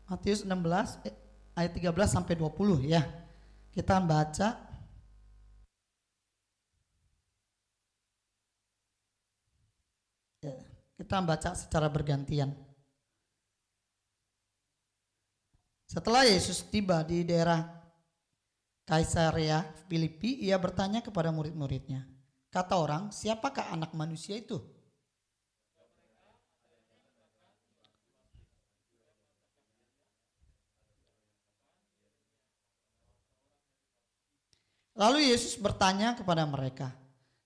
Matius 16 ayat 13 sampai 20 ya. Kita baca. Ya, kita baca secara bergantian. Setelah Yesus tiba di daerah Kaisarea Filipi, ia bertanya kepada murid-muridnya, kata orang, siapakah anak manusia itu? Lalu Yesus bertanya kepada mereka,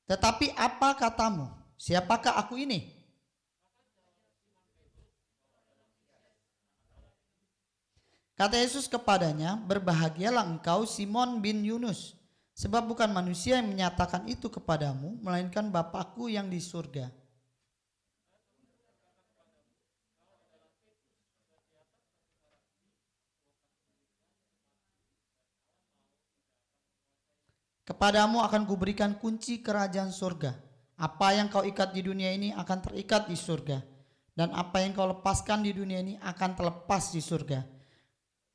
tetapi apa katamu? Siapakah aku ini? Kata Yesus kepadanya, berbahagialah engkau Simon bin Yunus, sebab bukan manusia yang menyatakan itu kepadamu, melainkan Bapakku yang di surga. Kepadamu akan kuberikan kunci kerajaan surga. Apa yang kau ikat di dunia ini akan terikat di surga, dan apa yang kau lepaskan di dunia ini akan terlepas di surga.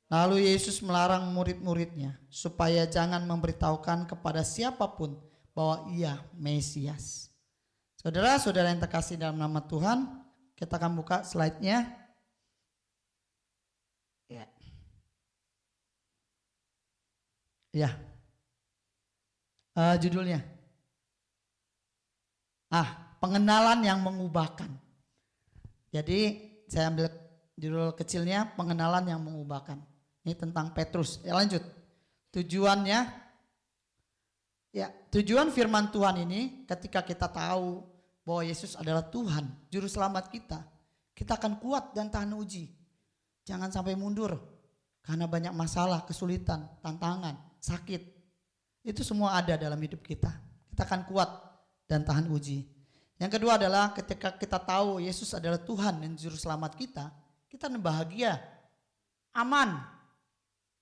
Lalu Yesus melarang murid-muridnya supaya jangan memberitahukan kepada siapapun bahwa ia Mesias. Saudara-saudara yang terkasih dalam nama Tuhan, kita akan buka slide-nya. Ya. Ya. Judulnya. Pengenalan yang mengubahkan. Jadi saya ambil judul kecilnya, pengenalan yang mengubahkan. Ini tentang Petrus. Ya, lanjut. Tujuannya, ya, tujuan firman Tuhan ini ketika kita tahu bahwa Yesus adalah Tuhan, juru selamat kita akan kuat dan tahan uji. Jangan sampai mundur karena banyak masalah, kesulitan, tantangan, sakit. Itu semua ada dalam hidup kita. Kita akan kuat dan tahan uji. Yang kedua adalah ketika kita tahu Yesus adalah Tuhan dan juru selamat kita bahagia, aman.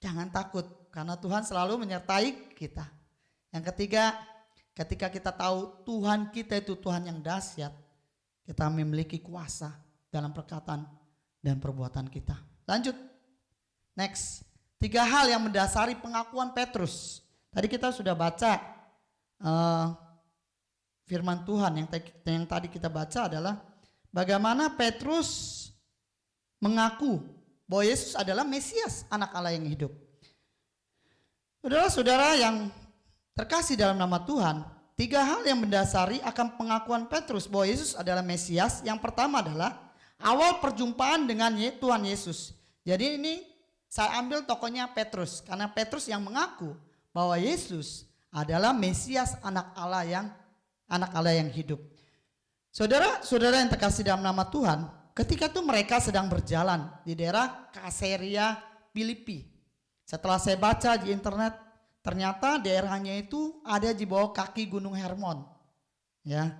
Jangan takut karena Tuhan selalu menyertai kita. Yang ketiga, ketika kita tahu Tuhan kita itu Tuhan yang dahsyat, kita memiliki kuasa dalam perkataan dan perbuatan kita. Lanjut. Next. 3 hal yang mendasari pengakuan Petrus. Tadi kita sudah baca firman Tuhan yang tadi kita baca adalah bagaimana Petrus mengaku bahwa Yesus adalah Mesias, anak Allah yang hidup. Saudara-saudara yang terkasih dalam nama Tuhan, 3 hal yang mendasari akan pengakuan Petrus bahwa Yesus adalah Mesias. Yang pertama adalah awal perjumpaan dengan Tuhan Yesus. Jadi ini saya ambil tokohnya Petrus, karena Petrus yang mengaku bahwa Yesus adalah Mesias, anak Allah yang hidup. Saudara-saudara yang terkasih dalam nama Tuhan, ketika itu mereka sedang berjalan di daerah Kaisarea Filipi. Setelah saya baca di internet, ternyata daerahnya itu ada di bawah kaki Gunung Hermon. Ya.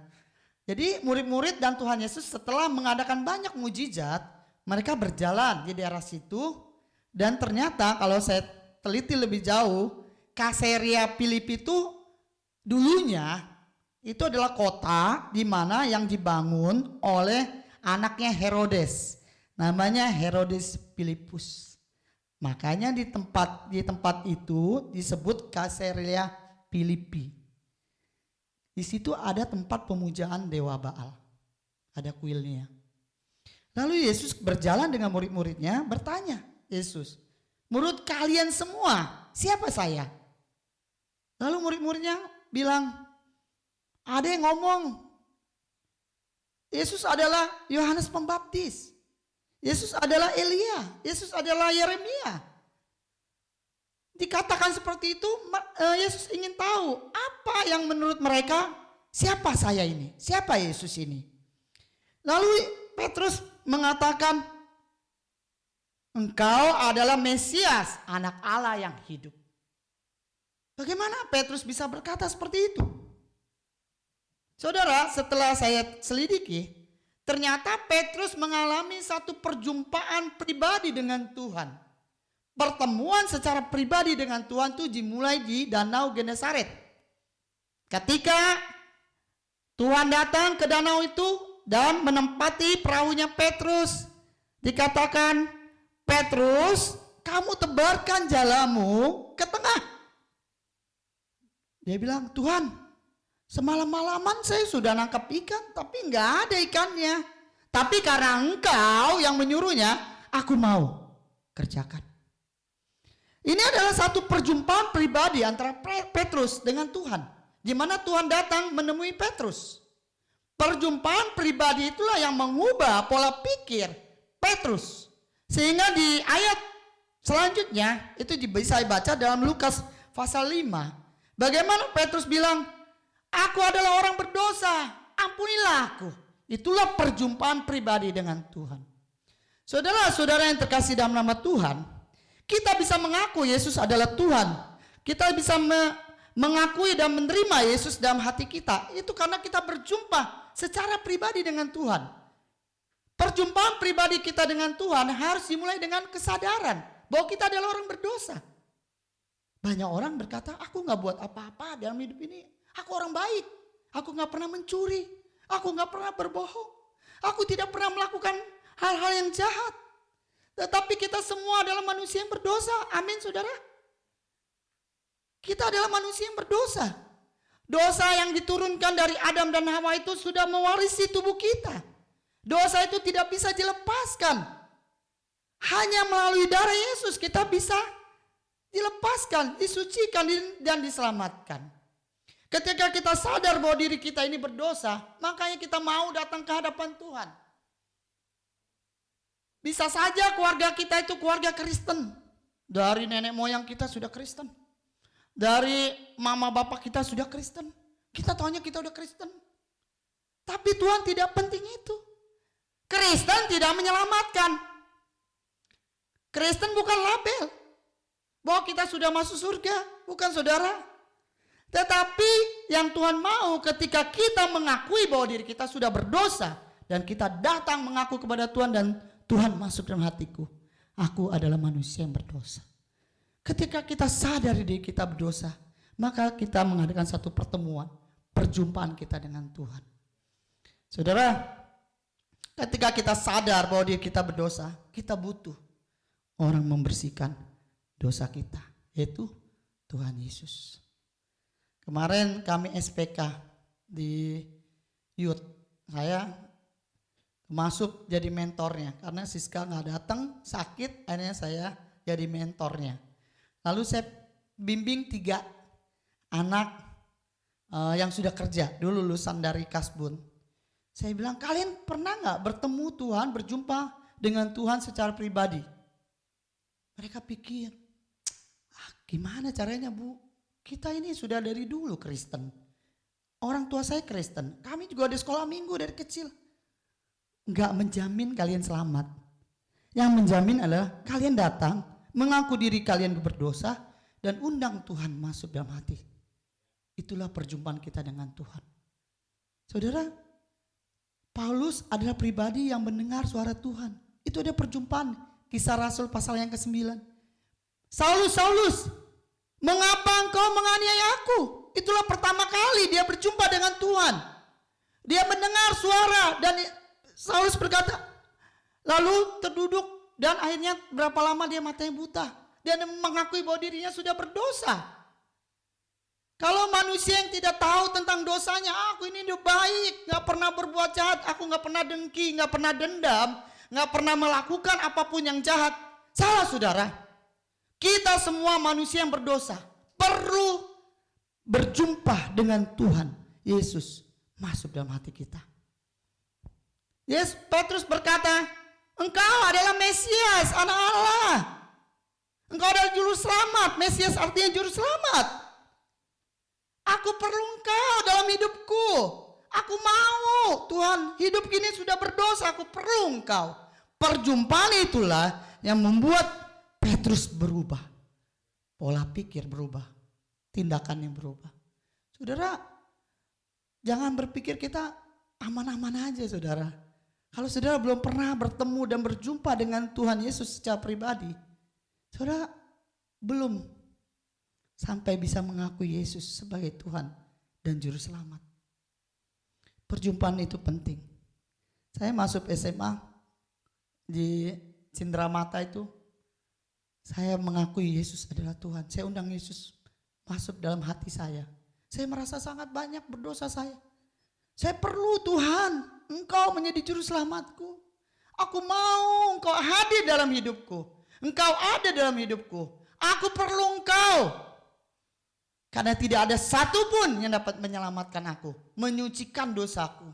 Jadi murid-murid dan Tuhan Yesus setelah mengadakan banyak mujizat, mereka berjalan di daerah situ, dan ternyata kalau saya teliti lebih jauh, Kaisarea Filipi itu dulunya itu adalah kota di mana yang dibangun oleh anaknya Herodes. Namanya Herodes Filipus. Makanya di tempat itu disebut Kaisarea Filipi. Di situ ada tempat pemujaan dewa Baal. Ada kuilnya. Lalu Yesus berjalan dengan murid-muridnya, bertanya, Yesus, menurut kalian semua, siapa saya? Lalu murid-muridnya bilang, ada yang ngomong, Yesus adalah Yohanes Pembaptis. Yesus adalah Elia. Yesus adalah Yeremia. Dikatakan seperti itu, Yesus ingin tahu apa yang menurut mereka, siapa saya ini? Siapa Yesus ini? Lalu Petrus mengatakan, engkau adalah Mesias, anak Allah yang hidup. Bagaimana Petrus bisa berkata seperti itu? Saudara, setelah saya selidiki, ternyata Petrus mengalami satu perjumpaan pribadi dengan Tuhan. Pertemuan secara pribadi dengan Tuhan itu dimulai di Danau Genesaret. Ketika Tuhan datang ke danau itu dan menempati perahunya Petrus, dikatakan Petrus, kamu tebarkan jalamu ke tengah. Dia bilang, Tuhan, semalam-malaman saya sudah nangkap ikan, tapi nggak ada ikannya. Tapi karena engkau yang menyuruhnya, aku mau kerjakan. Ini adalah satu perjumpaan pribadi antara Petrus dengan Tuhan. Di mana Tuhan datang menemui Petrus. Perjumpaan pribadi itulah yang mengubah pola pikir Petrus. Sehingga di ayat selanjutnya, itu bisa dibaca dalam Lukas pasal 5. Bagaimana Petrus bilang, aku adalah orang berdosa, ampunilah aku. Itulah perjumpaan pribadi dengan Tuhan. Saudara-saudara yang terkasih dalam nama Tuhan, kita bisa mengaku Yesus adalah Tuhan. Kita bisa mengakui dan menerima Yesus dalam hati kita. Itu karena kita berjumpa secara pribadi dengan Tuhan. Perjumpaan pribadi kita dengan Tuhan harus dimulai dengan kesadaran bahwa kita adalah orang berdosa. Banyak orang berkata, aku gak buat apa-apa dalam hidup ini. Aku orang baik. Aku gak pernah mencuri. Aku gak pernah berbohong. Aku tidak pernah melakukan hal-hal yang jahat. Tetapi kita semua adalah manusia yang berdosa. Amin, saudara. Kita adalah manusia yang berdosa. Dosa yang diturunkan dari Adam dan Hawa itu sudah mewarisi tubuh kita. Dosa itu tidak bisa dilepaskan. Hanya melalui darah Yesus kita bisa dilepaskan, disucikan dan diselamatkan. Ketika kita sadar bahwa diri kita ini berdosa, makanya kita mau datang ke hadapan Tuhan. Bisa saja keluarga kita itu keluarga Kristen. Dari nenek moyang kita sudah Kristen. Dari mama bapak kita sudah Kristen. Kita taunya kita udah Kristen. Tapi Tuhan tidak penting itu. Kristen tidak menyelamatkan. Kristen bukan label bahwa kita sudah masuk surga, bukan, saudara. Tetapi yang Tuhan mau ketika kita mengakui bahwa diri kita sudah berdosa dan kita datang mengaku kepada Tuhan dan Tuhan masuk dalam hatiku, aku adalah manusia yang berdosa. Ketika kita sadar diri kita berdosa, maka kita mengadakan satu pertemuan, perjumpaan kita dengan Tuhan. Saudara, ketika kita sadar bahwa diri kita berdosa, kita butuh orang membersihkan dosa kita, yaitu Tuhan Yesus. Kemarin kami SPK di Youth, saya masuk jadi mentornya karena Siska nggak datang, sakit, akhirnya saya jadi mentornya. Lalu saya bimbing 3 anak yang sudah kerja, dulu lulusan dari Kasbun. Saya bilang, kalian pernah nggak bertemu Tuhan, berjumpa dengan Tuhan secara pribadi? Mereka pikir, gimana caranya, Bu? Kita ini sudah dari dulu Kristen. Orang tua saya Kristen, kami juga di sekolah minggu dari kecil. Enggak menjamin kalian selamat. Yang menjamin adalah kalian datang, mengaku diri kalian berdosa, dan undang Tuhan masuk dalam hati. Itulah perjumpaan kita dengan Tuhan. Saudara, Paulus adalah pribadi yang mendengar suara Tuhan. Itu ada perjumpaan, Kisah Rasul pasal yang ke-9. Saulus, Saulus, mengapa engkau menganiaya aku? Itulah pertama kali dia berjumpa dengan Tuhan. Dia mendengar suara dan Saulus berkata, lalu terduduk dan akhirnya berapa lama dia matanya buta. Dia mengakui bahwa dirinya sudah berdosa. Kalau manusia yang tidak tahu tentang dosanya, aku ini udah baik, gak pernah berbuat jahat, aku gak pernah dengki, gak pernah dendam, gak pernah melakukan apapun yang jahat. Salah, saudara. Kita semua manusia yang berdosa perlu berjumpa dengan Tuhan Yesus masuk dalam hati kita. Yes, Petrus berkata, engkau adalah Mesias, anak Allah. Engkau adalah juru selamat. Mesias artinya juru selamat. Aku perlu engkau dalam hidupku. Aku mau, Tuhan, hidup kini sudah berdosa, aku perlu engkau. Perjumpaan itulah yang membuat Petrus berubah. Pola pikir berubah, tindakan yang berubah. Saudara, jangan berpikir kita aman-aman aja, saudara. Kalau saudara belum pernah bertemu dan berjumpa dengan Tuhan Yesus secara pribadi, saudara belum sampai bisa mengakui Yesus sebagai Tuhan dan Juru Selamat. Perjumpaan itu penting. Saya masuk SMA di Cindramata itu Saya mengakui Yesus adalah Tuhan. Saya undang Yesus masuk dalam hati saya. Saya merasa sangat banyak berdosa saya. Saya perlu Tuhan, Engkau menjadi juru selamatku. Aku mau Engkau hadir dalam hidupku. Engkau ada dalam hidupku. Aku perlu Engkau. Karena tidak ada satupun yang dapat menyelamatkan aku, menyucikan dosaku.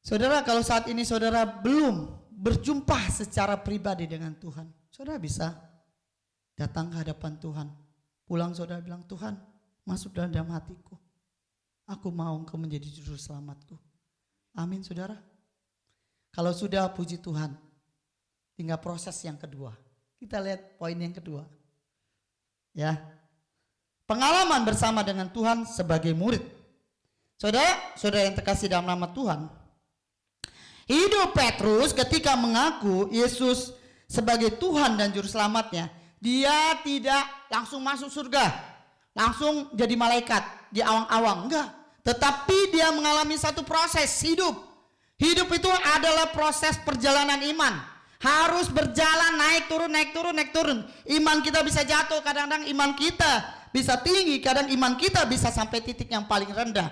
Saudara, kalau saat ini saudara belum berjumpa secara pribadi dengan Tuhan, saudara bisa datang ke hadapan Tuhan. Pulang saudara bilang, Tuhan masuk dalam hatiku. Aku mau Engkau menjadi juru selamatku. Amin saudara. Kalau sudah, puji Tuhan. Tinggal proses yang kedua. Kita lihat poin yang kedua. Ya. Pengalaman bersama dengan Tuhan sebagai murid. Saudara yang terkasih dalam nama Tuhan. Hidup Petrus ketika mengaku Yesus sebagai Tuhan dan Juru Selamatnya, dia tidak langsung masuk surga, langsung jadi malaikat di awang-awang, enggak. Tetapi dia mengalami satu proses hidup. Hidup itu adalah proses perjalanan iman. Harus berjalan naik turun, naik turun, naik turun. Iman kita bisa jatuh, kadang-kadang iman kita bisa tinggi, kadang iman kita bisa sampai titik yang paling rendah.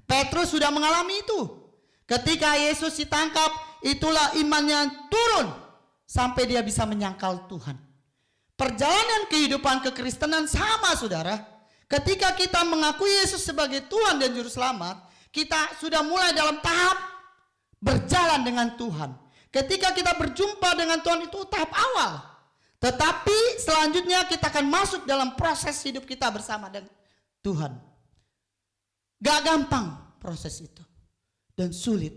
Petrus sudah mengalami itu. Ketika Yesus ditangkap, itulah imannya turun sampai dia bisa menyangkal Tuhan. Perjalanan kehidupan kekristenan sama saudara. Ketika kita mengakui Yesus sebagai Tuhan dan Juru Selamat, kita sudah mulai dalam tahap berjalan dengan Tuhan. Ketika kita berjumpa dengan Tuhan itu tahap awal. Tetapi selanjutnya kita akan masuk dalam proses hidup kita bersama dengan Tuhan. Gak gampang proses itu. Dan sulit.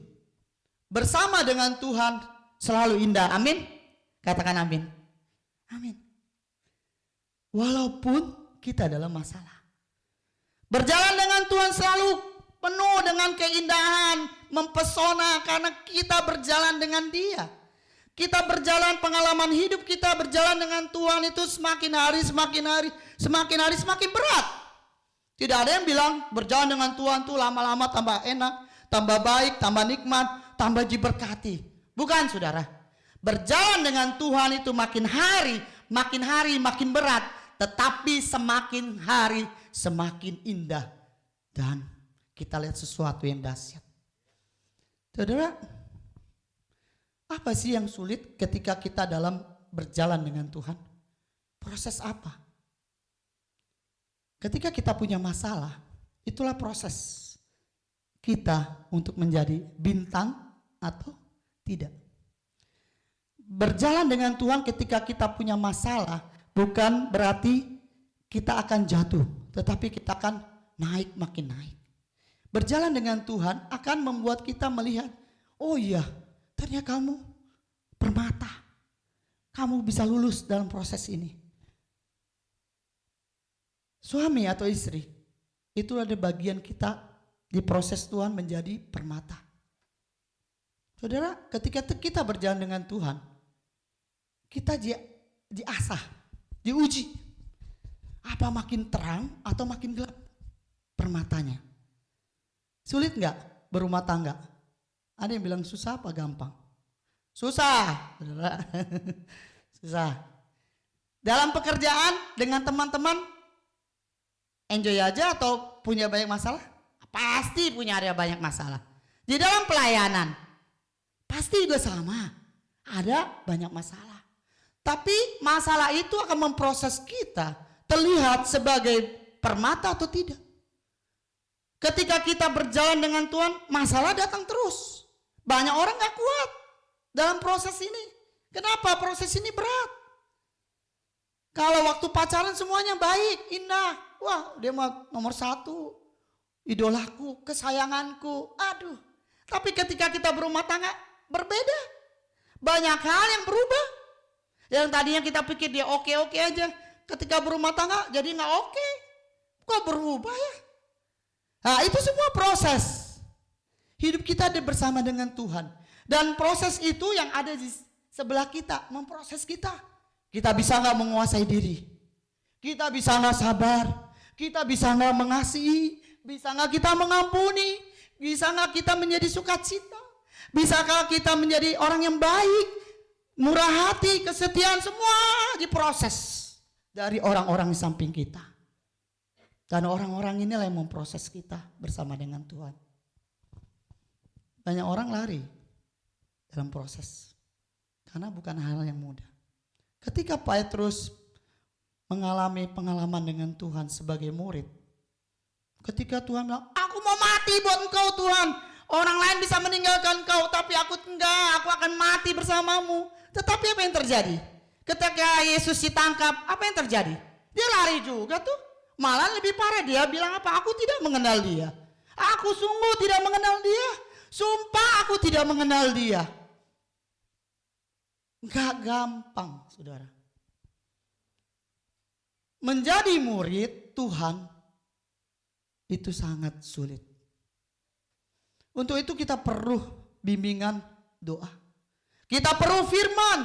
Bersama dengan Tuhan selalu indah. Amin. Katakan amin. Amin. Walaupun kita dalam masalah. Berjalan dengan Tuhan selalu penuh dengan keindahan, mempesona karena kita berjalan dengan Dia. Kita berjalan, pengalaman hidup kita berjalan dengan Tuhan itu semakin hari semakin berat. Tidak ada yang bilang berjalan dengan Tuhan tuh lama-lama tambah enak, tambah baik, tambah nikmat, tambah diberkati. Bukan saudara. Berjalan dengan Tuhan itu makin hari makin berat. Tetapi semakin hari semakin indah. Dan kita lihat sesuatu yang dahsyat. Saudara, apa sih yang sulit ketika kita dalam berjalan dengan Tuhan? Proses apa? Ketika kita punya masalah, itulah proses kita untuk menjadi bintang atau tidak. Berjalan dengan Tuhan ketika kita punya masalah bukan berarti kita akan jatuh, tetapi kita akan naik makin naik. Berjalan dengan Tuhan akan membuat kita melihat, oh iya, ternyata kamu permata. Kamu bisa lulus dalam proses ini. Suami atau istri, itu ada bagian kita di proses Tuhan menjadi permata. Saudara, ketika kita berjalan dengan Tuhan, kita diasah, diuji. Apa makin terang atau makin gelap permatanya? Sulit nggak berumah tangga? Ada yang bilang susah apa gampang? Susah, saudara. Susah. Dalam pekerjaan dengan teman-teman, enjoy aja atau punya banyak masalah? Pasti punya ada banyak masalah. Di dalam pelayanan, pasti juga sama. Ada banyak masalah. Tapi masalah itu akan memproses kita terlihat sebagai permata atau tidak. Ketika kita berjalan dengan Tuhan, masalah datang terus. Banyak orang gak kuat dalam proses ini. Kenapa proses ini berat? Kalau waktu pacaran semuanya baik, indah. Wah, dia nomor satu. Idolaku, kesayanganku. Aduh. Tapi ketika kita berumah tangga, berbeda. Banyak hal yang berubah. Yang tadinya kita pikir dia oke-oke aja. Ketika berumah tangga jadi gak oke. Kok berubah ya? Nah, itu semua proses. Hidup kita ada bersama dengan Tuhan. Dan proses itu yang ada di sebelah kita, memproses kita. Kita bisa gak menguasai diri. Kita bisa gak sabar. Kita bisa gak mengasihi. Bisa gak kita mengampuni. Bisa gak kita menjadi sukacita. Bisakah kita menjadi orang yang baik. murah hati, kesetiaan, semua diproses dari orang-orang di samping kita. Dan orang-orang inilah yang memproses kita bersama dengan Tuhan. Banyak orang lari dalam proses karena bukan hal yang mudah. Ketika Petrus mengalami pengalaman dengan Tuhan sebagai murid, ketika Tuhan bilang, aku mau mati buat engkau Tuhan. Orang lain bisa meninggalkan engkau, tapi aku enggak, aku akan mati bersamamu. Tetapi apa yang terjadi? Ketika Yesus ditangkap, apa yang terjadi? Dia lari juga tuh. Malah lebih parah, dia bilang apa? Aku tidak mengenal dia. Aku sungguh tidak mengenal dia. Sumpah aku tidak mengenal dia. Enggak gampang, saudara. Menjadi murid Tuhan itu sangat sulit. Untuk itu kita perlu bimbingan doa. Kita perlu firman.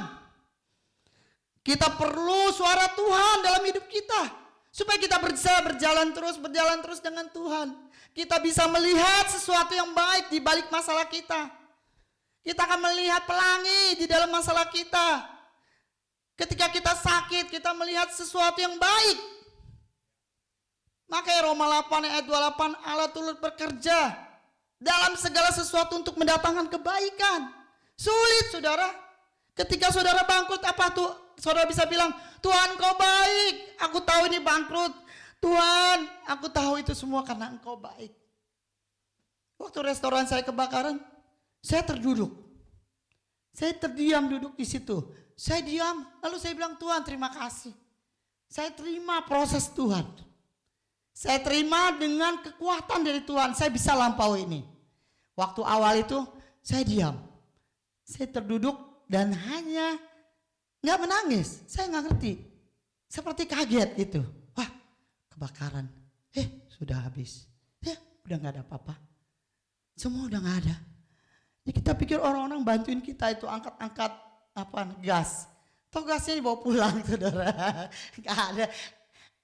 Kita perlu suara Tuhan dalam hidup kita. Supaya kita bisa berjalan terus dengan Tuhan. Kita bisa melihat sesuatu yang baik di balik masalah kita. Kita akan melihat pelangi di dalam masalah kita. Ketika kita sakit, kita melihat sesuatu yang baik. Makanya Roma 8 ayat 28, Allah turut bekerja dalam segala sesuatu untuk mendatangkan kebaikan. Sulit saudara. Ketika saudara bangkrut, apa tuh? Saudara bisa bilang, Tuhan Engkau baik. Aku tahu ini bangkrut. Tuhan, aku tahu itu semua karena Engkau baik. Waktu restoran saya kebakaran, saya terduduk. Saya terdiam duduk di situ. Saya diam, lalu saya bilang, Tuhan terima kasih. Saya terima proses Tuhan. Saya terima dengan kekuatan dari Tuhan, saya bisa lampaui ini. Waktu awal itu saya diam. Saya terduduk dan hanya gak menangis. Saya gak ngerti. Seperti kaget gitu. Wah, kebakaran. Sudah habis. Udah gak ada apa-apa. Semua udah gak ada. Ya, kita pikir orang-orang bantuin kita itu angkat-angkat gas. Toh gasnya dibawa pulang saudara. Gak ada.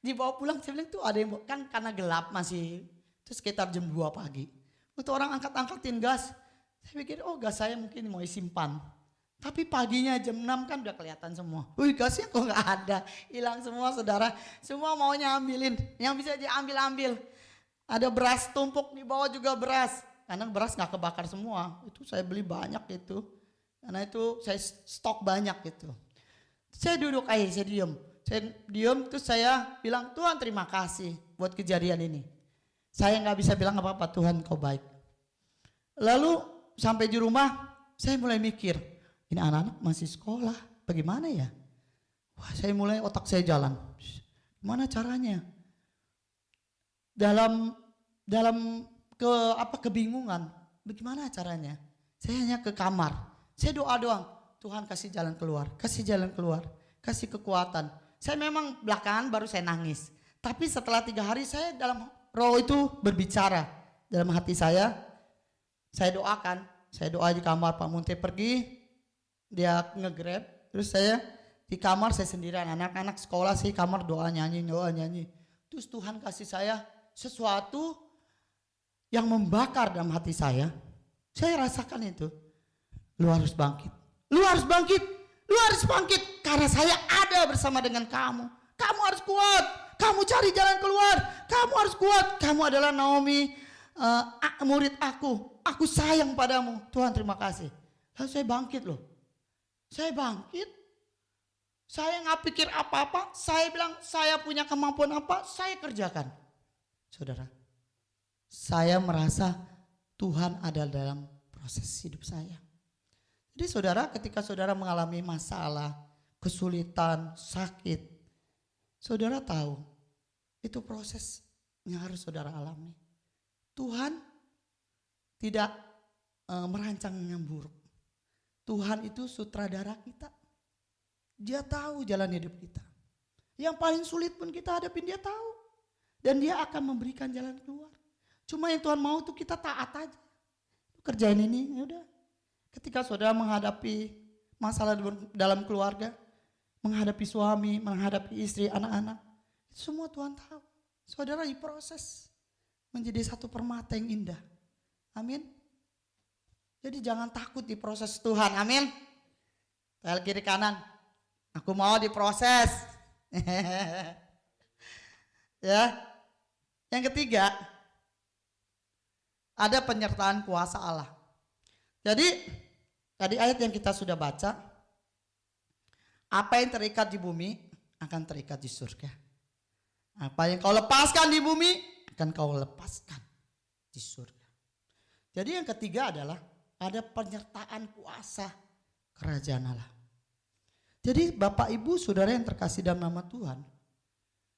Dibawa pulang, saya bilang tuh ada yang kan karena gelap masih. Itu sekitar jam 2 pagi. Waktu orang angkat-angkatin gas. Saya pikir gas saya mungkin mau disimpan. Tapi paginya jam 6 kan udah kelihatan semua. Wih, gasnya kok gak ada. Hilang semua saudara. Semua maunya ambilin. Yang bisa diambil-ambil. Ada beras tumpuk di bawah juga beras. Karena beras gak kebakar semua. Itu saya beli banyak itu. Karena itu saya stok banyak gitu. Saya duduk aja, saya diem. Saya diem terus saya bilang, Tuhan terima kasih buat kejadian ini. Saya gak bisa bilang apa-apa, Tuhan Kau baik. Lalu sampai di rumah saya mulai mikir, ini anak-anak masih sekolah, bagaimana ya? Wah, saya mulai otak saya jalan. Gimana caranya? Dalam kebingungan, bagaimana caranya? Saya hanya ke kamar. Saya doa doang, Tuhan kasih jalan keluar, kasih jalan keluar, kasih kekuatan. Saya memang belakangan baru saya nangis. Tapi setelah 3 hari saya dalam roh itu berbicara. Dalam hati saya doakan. Saya doa di kamar, Pak Munte pergi, dia nge-grab. Terus saya di kamar saya sendirian, anak-anak sekolah sih kamar doa nyanyi. Terus Tuhan kasih saya sesuatu yang membakar dalam hati saya. Saya rasakan itu. Lu harus bangkit. Lu harus bangkit. Lu harus bangkit. Karena saya ada bersama dengan kamu. Kamu harus kuat. Kamu cari jalan keluar. Kamu harus kuat. Kamu adalah Naomi, murid aku. Aku sayang padamu. Tuhan terima kasih. Lalu saya bangkit loh. Saya bangkit. Saya gak pikir apa-apa. Saya bilang saya punya kemampuan apa. Saya kerjakan. Saudara. Saya merasa Tuhan ada dalam proses hidup saya. Jadi saudara, ketika saudara mengalami masalah, kesulitan, sakit, saudara tahu itu proses yang harus saudara alami. Tuhan tidak merancang yang buruk. Tuhan itu sutradara kita. Dia tahu jalan hidup kita. Yang paling sulit pun kita hadapin dia tahu. Dan dia akan memberikan jalan keluar. Cuma yang Tuhan mau tuh kita taat aja. Kerjain ini, ya udah. Ketika saudara menghadapi masalah dalam keluarga, menghadapi suami, menghadapi istri, anak-anak, semua Tuhan tahu. Saudara diproses menjadi satu permata yang indah. Amin. Jadi jangan takut diproses Tuhan, amin. File kiri kanan. Aku mau diproses. Ya. Yang ketiga, ada penyertaan kuasa Allah. Jadi tadi ayat yang kita sudah baca, apa yang terikat di bumi akan terikat di surga. Apa yang kau lepaskan di bumi akan kau lepaskan di surga. Jadi yang ketiga adalah ada penyertaan kuasa kerajaan Allah. Jadi Bapak Ibu Saudara yang terkasih dalam nama Tuhan,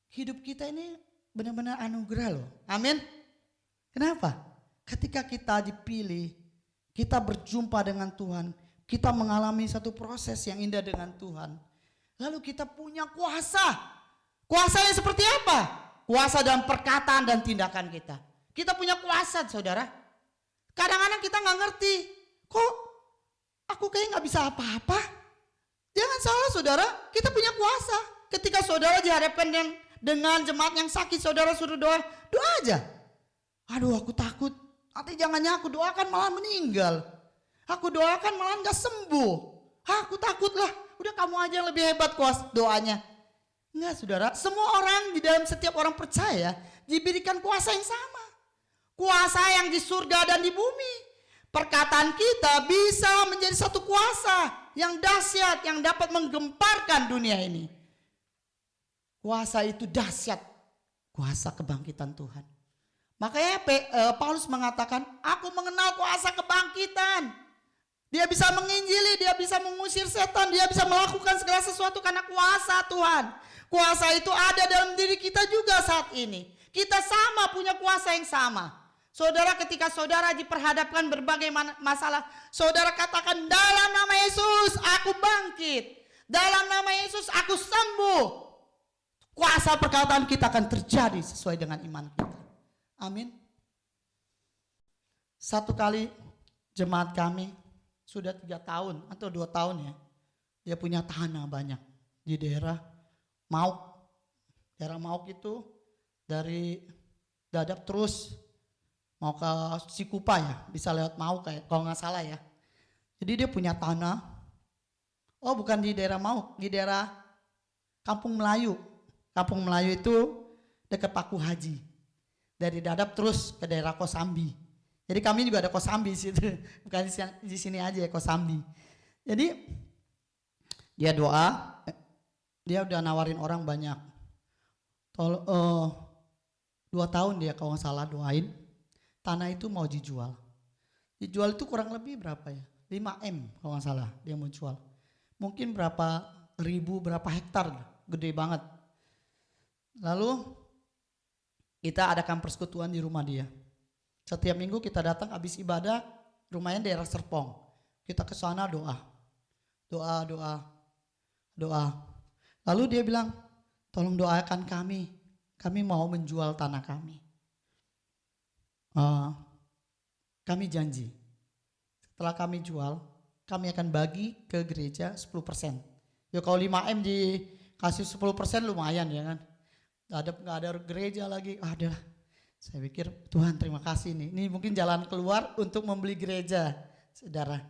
hidup kita ini benar-benar anugerah loh. Amin. Kenapa? Ketika kita dipilih, kita berjumpa dengan Tuhan, kita mengalami satu proses yang indah dengan Tuhan. Lalu kita punya kuasa. Kuasa yang seperti apa? Kuasa dalam perkataan dan tindakan kita. Kita punya kuasa, saudara. Kadang-kadang kita nggak ngerti, kok aku kayak nggak bisa apa-apa. Jangan salah saudara, kita punya kuasa. Ketika saudara dihadapkan dengan jemaat yang sakit, saudara suruh doa, doa aja. Aduh aku takut, nanti jangannya aku doakan malah meninggal. Aku doakan malah gak sembuh. Aku takut lah, udah kamu aja yang lebih hebat kuasa doanya. Enggak saudara, semua orang di dalam setiap orang percaya diberikan kuasa yang sama. Kuasa yang di surga dan di bumi. Perkataan kita bisa menjadi satu kuasa yang dahsyat yang dapat menggemparkan dunia ini. Kuasa itu dahsyat, kuasa kebangkitan Tuhan. Makanya Paulus mengatakan, aku mengenal kuasa kebangkitan. Dia bisa menginjili, dia bisa mengusir setan, dia bisa melakukan segala sesuatu karena kuasa Tuhan. Kuasa itu ada dalam diri kita juga saat ini. Kita sama punya kuasa yang sama. Saudara, ketika saudara diperhadapkan berbagai masalah, saudara katakan, dalam nama Yesus aku bangkit. Dalam nama Yesus aku sembuh. Kuasa perkataan kita akan terjadi sesuai dengan iman kita. Amin. Satu kali jemaat kami sudah 3 tahun atau 2 tahun ya, dia punya tanah banyak di daerah Mauk. Daerah Mauk itu dari Dadap terus mau ke Cikupa ya, bisa lewat Mauk kayak kalau nggak salah ya. Jadi dia punya tanah. Oh bukan di daerah Mauk, di daerah Kampung Melayu. Kampung Melayu itu dekat Paku Haji. Dari Dadap terus ke daerah Kosambi. Jadi kami juga ada Kosambi situ, bukan di sini aja ya Kosambi. Jadi dia doa, dia udah nawarin orang banyak. 2 tahun dia kalau nggak salah doain. Tanah itu mau dijual. Dijual itu kurang lebih berapa ya? 5M kalau nggak salah dia mau jual. Mungkin berapa hektar, gede banget. Lalu kita adakan persekutuan di rumah dia. Setiap minggu kita datang habis ibadah, rumahnya daerah Serpong. Kita ke sana doa. Lalu dia bilang, tolong doakan kami mau menjual tanah kami. Kami janji, setelah kami jual, kami akan bagi ke gereja 10%. Ya kalau 5M dikasih 10% lumayan ya kan. Gak ada gereja lagi, ada. Saya pikir Tuhan terima kasih nih. Ini mungkin jalan keluar untuk membeli gereja, saudara.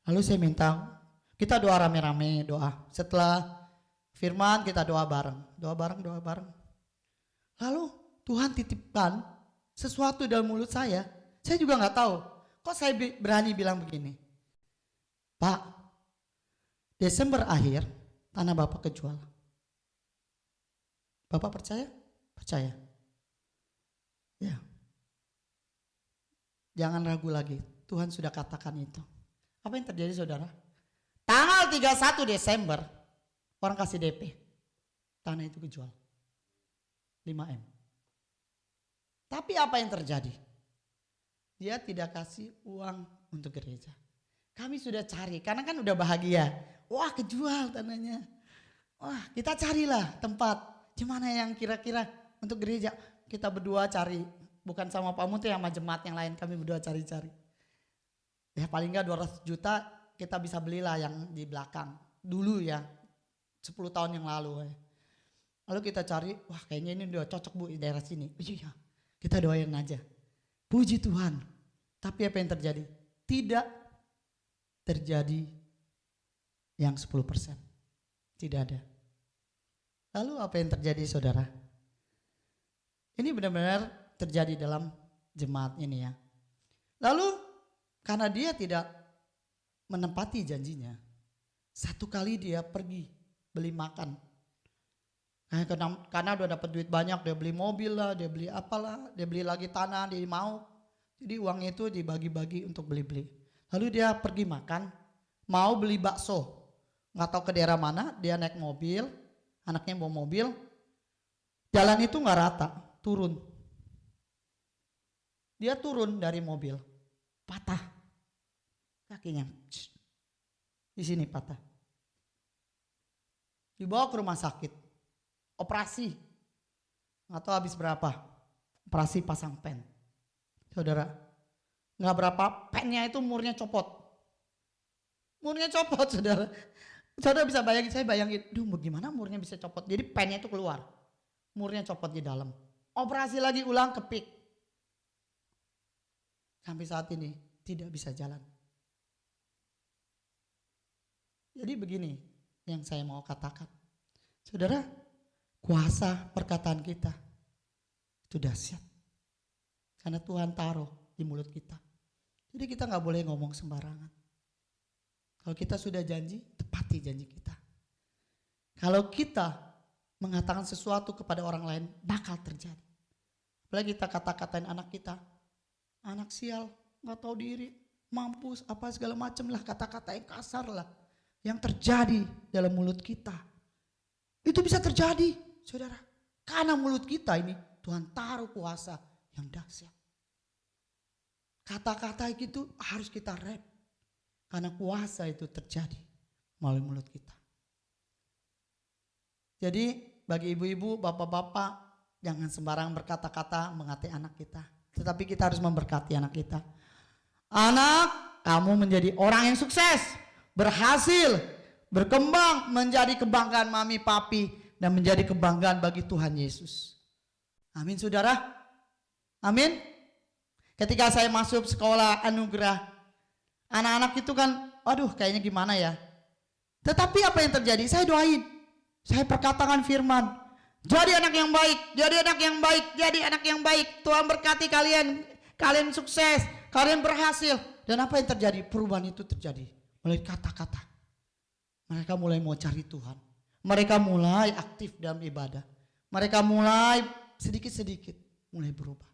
Lalu saya minta, kita doa rame-rame, doa. Setelah firman kita doa bareng. Lalu Tuhan titipkan sesuatu dalam mulut saya juga gak tahu. Kok saya berani bilang begini, Pak, Desember akhir tanah Bapak kejual. Bapak percaya? Percaya. Ya. Jangan ragu lagi. Tuhan sudah katakan itu. Apa yang terjadi saudara? Tanggal 31 Desember orang kasih DP. Tanah itu kejual. 5M. Tapi apa yang terjadi? Dia tidak kasih uang untuk gereja. Kami sudah cari karena kan udah bahagia. Wah kejual tanahnya. Wah kita carilah tempat. Gimana yang kira-kira untuk gereja? Kita berdua cari. Bukan sama Pak Muti sama jemaat yang lain. Kami berdua cari-cari. Ya paling enggak 200 juta kita bisa belilah yang di belakang. Dulu ya. 10 tahun yang lalu. Lalu kita cari. Wah kayaknya ini udah cocok Bu di daerah sini. Iya kita doain aja. Puji Tuhan. Tapi apa yang terjadi? Tidak terjadi yang 10%. Tidak ada. Lalu apa yang terjadi saudara? Ini benar-benar terjadi dalam jemaat ini ya. Lalu karena dia tidak menempati janjinya, satu kali dia pergi beli makan. Karena udah dapat duit banyak, dia beli mobil lah, dia beli apalah, dia beli lagi tanah, dia mau. Jadi uang itu dibagi-bagi untuk beli-beli. Lalu dia pergi makan, mau beli bakso. Nggak tahu ke daerah mana, dia naik mobil, anaknya bawa mobil. Jalan itu nggak rata, turun. Dia turun dari mobil, patah kakinya. Di sini patah. Dibawa ke rumah sakit, operasi. Nggak tahu habis berapa, operasi pasang pen. Saudara, nggak berapa pennya itu murnya copot. Murnya copot saudara. Saudara bisa bayangin, saya bayangin, bagaimana murnya bisa copot. Jadi pennya itu keluar, murnya copot di dalam. Operasi lagi ulang kepik. Sampai saat ini tidak bisa jalan. Jadi begini yang saya mau katakan. Saudara, kuasa perkataan kita itu dahsyat. Karena Tuhan taruh di mulut kita. Jadi kita gak boleh ngomong sembarangan. Kalau kita sudah janji, tepati janji kita. Kalau kita mengatakan sesuatu kepada orang lain, bakal terjadi. Apalagi kita kata-katain anak kita, anak sial, gak tahu diri, mampus, apa segala macam lah, kata-kata yang kasar lah. Yang terjadi dalam mulut kita. Itu bisa terjadi, saudara. Karena mulut kita ini, Tuhan taruh kuasa yang dahsyat. Kata-kata itu harus kita rep. Karena kuasa itu terjadi melalui mulut kita. Jadi bagi ibu-ibu, bapak-bapak, jangan sembarang berkata-kata mengatai anak kita. Tetapi kita harus memberkati anak kita. Anak, kamu menjadi orang yang sukses, berhasil, berkembang, menjadi kebanggaan mami papi, dan menjadi kebanggaan bagi Tuhan Yesus. Amin saudara. Amin. Ketika saya masuk sekolah anugerah, anak-anak itu kan, aduh kayaknya gimana ya. Tetapi apa yang terjadi? Saya doain, saya perkatakan firman, jadi anak yang baik, jadi anak yang baik, jadi anak yang baik. Tuhan berkati kalian, kalian sukses, kalian berhasil. Dan apa yang terjadi? Perubahan itu terjadi melalui kata-kata. Mereka mulai mau cari Tuhan. Mereka mulai aktif dalam ibadah. Mereka mulai sedikit-sedikit mulai berubah.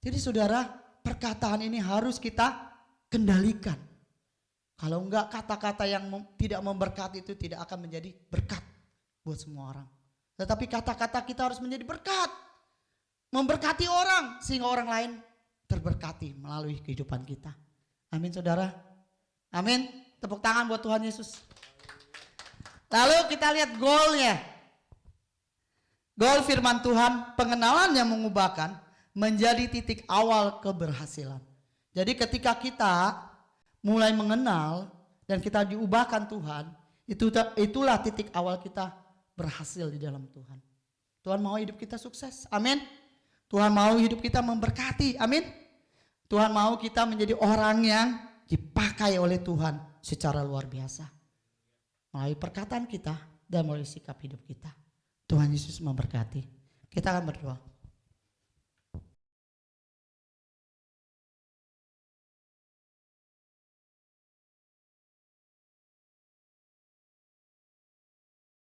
Jadi saudara, perkataan ini harus kita kendalikan. Kalau enggak, kata-kata yang tidak memberkati itu tidak akan menjadi berkat buat semua orang. Tetapi kata-kata kita harus menjadi berkat. Memberkati orang sehingga orang lain terberkati melalui kehidupan kita. Amin saudara. Amin. Tepuk tangan buat Tuhan Yesus. Lalu kita lihat goalnya. Goal firman Tuhan, pengenalan yang mengubahkan menjadi titik awal keberhasilan. Jadi ketika kita mulai mengenal dan kita diubahkan Tuhan, itulah titik awal kita berhasil di dalam Tuhan. Tuhan mau hidup kita sukses, amin. Tuhan mau hidup kita memberkati, amin. Tuhan mau kita menjadi orang yang dipakai oleh Tuhan secara luar biasa. Melalui perkataan kita dan melalui sikap hidup kita. Tuhan Yesus memberkati. Kita akan berdoa.